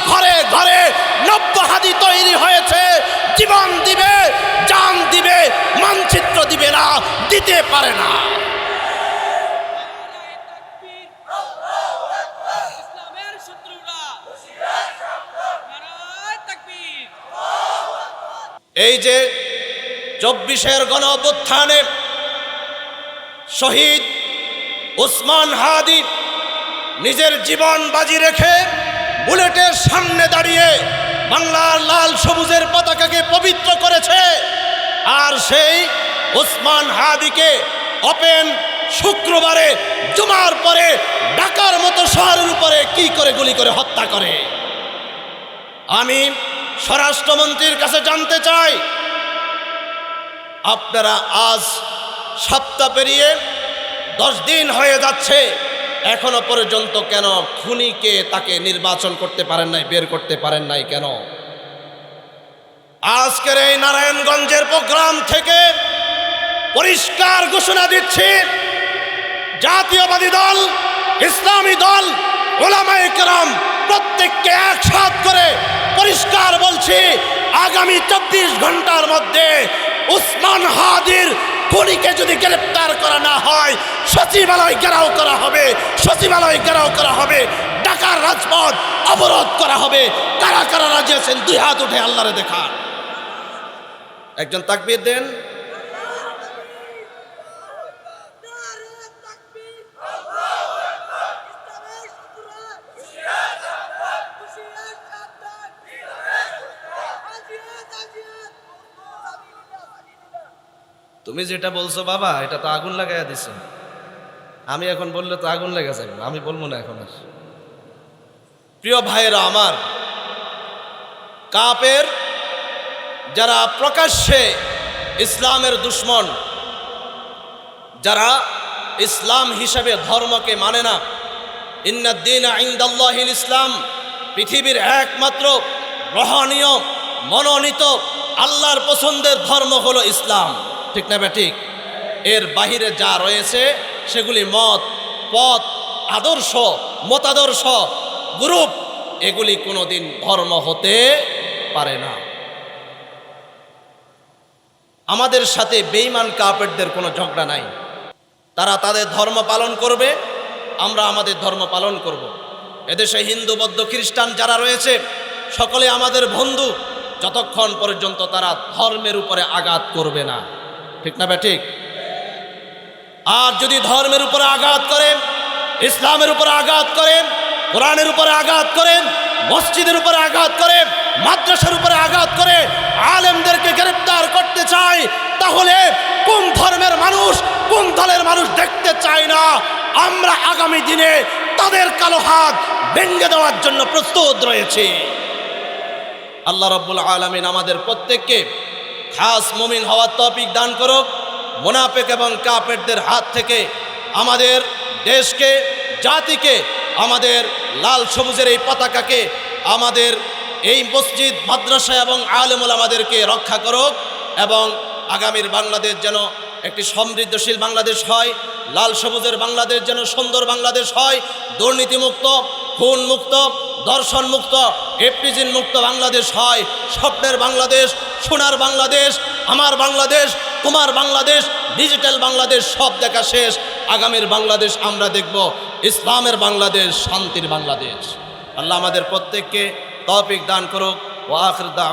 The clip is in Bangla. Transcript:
ঘরে ঘরে নব্যহাদি তৈরি হয়েছে, জীবন দিবে, জান দিবে, মানচিত্র দিবে না, দিতে পারে না। এই যে 24-এর গণ অভ্যুত্থানে শহীদ ওসমান হাদি নিজের জীবন বাজি রেখে বুলেটের সামনে দাঁড়িয়ে বাংলার লাল সবুজের পতাকাকে পবিত্র করেছে, আর সেই ওসমান হাদিকে ওপেন শুক্রবারে জুমার পরে ঢাকার মতো শহরের উপরে কি করে গুলি করে হত্যা করে। আমি স্বরাষ্ট্রমন্ত্রীর কাছে জানতে চাই, আপনারা আজ সপ্তাহ পেরিয়ে 10 দিন হয়ে যাচ্ছে, এখনো পর্যন্ত কেন খুনিকে তাকে নির্বাচন করতে পারেন নাই, বের করতে পারেন নাই কেন? আজকের এই নারায়ণগঞ্জের প্রোগ্রাম থেকে পরিষ্কার ঘোষণা দিচ্ছি, জাতীয়বাদী দল, ইসলামী দল, ওলামায়ে কেরাম প্রত্যেককে একসাথ করে পরিষ্কার বলছি, আগামী 24 ঘন্টার মধ্যে ওসমান হাদির খুনিকে যদি গ্রেফতার করা না হয়, সচিবালয় ঘেরাও করা হবে, সচিবালয় ঘেরাও করা হবে, ঢাকার রাজপথ অবরোধ করা হবে। কারা কারা রাজি আছেন 2 হাত উঠে আল্লাহরে দেখান। একজন তাকবীর দেন। তুমি যেটা বলছো বাবা, এটা তো আগুন লাগাইয়া দিছো। আমি এখন বললে তো আগুন লেগে যাবে, আমি বলবো না এখন আর। প্রিয় ভাইয়েরা আমার, কাফের যারা প্রকাশ্যে ইসলামের দুশ্মন, যারা ইসলাম হিসেবে ধর্মকে মানে না, ইন্নাদ-দীনা ইনদাল্লাহিল ইসলাম, পৃথিবীর একমাত্র গ্রহণীয় মনোনীত আল্লাহর পছন্দের ধর্ম হলো ইসলাম, ঠিক না ঠিক? এর বাহিরে যা রয়েছে সেগুলি মত, পথ, আদর্শ, মতাদর্শ, গ্রুপ, এগুলি কোনোদিন ধর্ম হতে পারে না। আমাদের সাথে বেঈমান কাফেরদের কোনো ঝগড়া নাই। তারা তাদের ধর্ম পালন করবে, আমরা আমাদের ধর্ম পালন করব। এদেশে হিন্দু, বৌদ্ধ, খ্রিস্টান যারা রয়েছে সকলে আমাদের বন্ধু, যতক্ষণ পর্যন্ত তারা ধর্মের উপরে আঘাত করবে না, ঠিক না ঠিক? আর যদি ধর্মের উপরে আঘাত করেন, ইসলামের উপরে আঘাত করেন, কোরআনের উপরে আঘাত করেন, মসজিদের উপরে আঘাত করেন, মাদ্রাসার উপরে আঘাত করে আলেমদেরকে গ্রেফতার করতে চায়, তাহলে কোন ধর্মের মানুষ, কোন দলের মানুষ দেখতে চায় না? আমরা আগামী দিনে তাদের কালো হাত ভেঙে দেওয়ার জন্য প্রস্তুত রয়েছে। আল্লাহ রাব্বুল আলামিন আমাদের প্রত্যেককে খাস মুমিন হওয়ার তৌফিক দান করুক। মুনাফিক এবং কাফেরদের হাত থেকে আমাদের দেশকে, জাতিকে, আমাদের লাল সবুজের এই পতাকাকে, আমাদের এই মসজিদ, মাদ্রাসা এবং আলেম ওলামাদেরকে রক্ষা করুক, এবং আগামীর বাংলাদেশ যেন একটি সমৃদ্ধশীল বাংলাদেশ হয়, লাল সবুজের বাংলাদেশ যেন সুন্দর বাংলাদেশ হয়, দুর্নীতিমুক্ত, খুন মুক্ত, দর্শন মুক্ত, এফটিজিন মুক্ত বাংলাদেশ হয়। স্বপ্নের বাংলাদেশ, সোনার বাংলাদেশ, আমার বাংলাদেশ, তোমার বাংলাদেশ, ডিজিটাল বাংলাদেশ সব দেখা শেষ। আগামীর বাংলাদেশ আমরা দেখব ইসলামের বাংলাদেশ, শান্তির বাংলাদেশ। আল্লাহ আমাদের প্রত্যেককে তৌফিক দান করুক। ওয়া আখির দাওয়ানা।